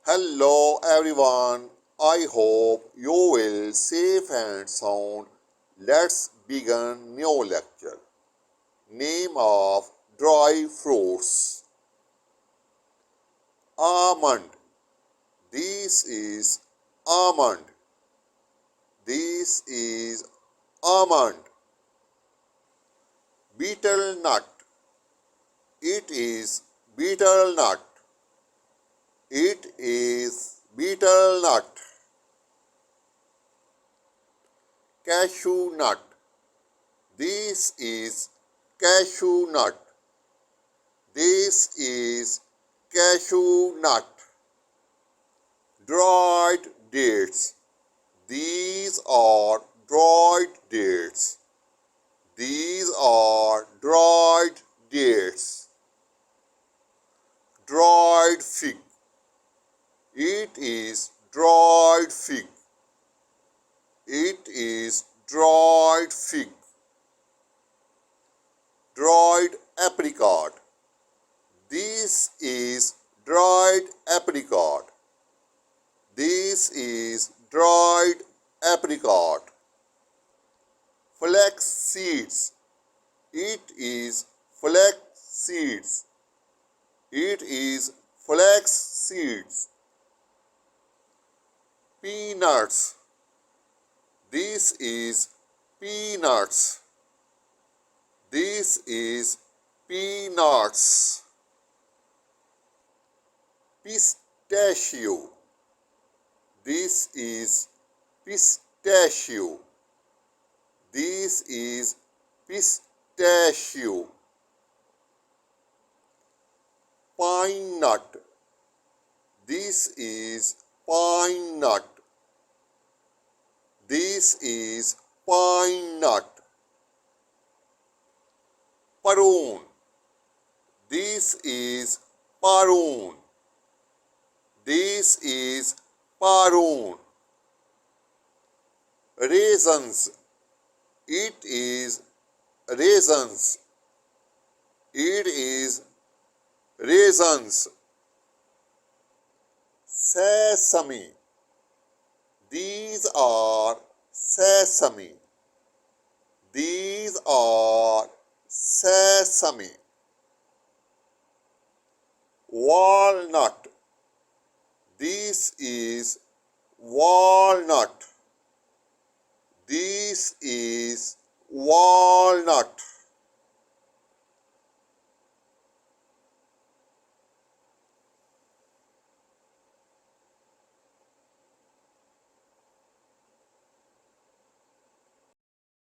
Hello everyone, I hope you will safe and sound. Let's begin new lecture. Name of dry fruits. Almond. This is almond. This is almond. Betel nut. It is betel nut. It is betel nut. Cashew nut. This is cashew nut. This is cashew nut. Dried dates. These are dried dates. These are dried dates. Dried fig. It is dried fig. It is dried fig. Dried apricot. This is dried apricot. This is dried apricot. Flax seeds. It is flax seeds. It is flax seeds. Peanuts. This is peanuts. This is peanuts. Pistachio. This is pistachio. This is pistachio. Pine nut. This is pine nut. This is pine nut. Prune. This is prune. This is prune. Raisins. It is raisins. It is raisins. Sesame. These are sesame. These are sesame. Walnut. This is walnut. This is walnut.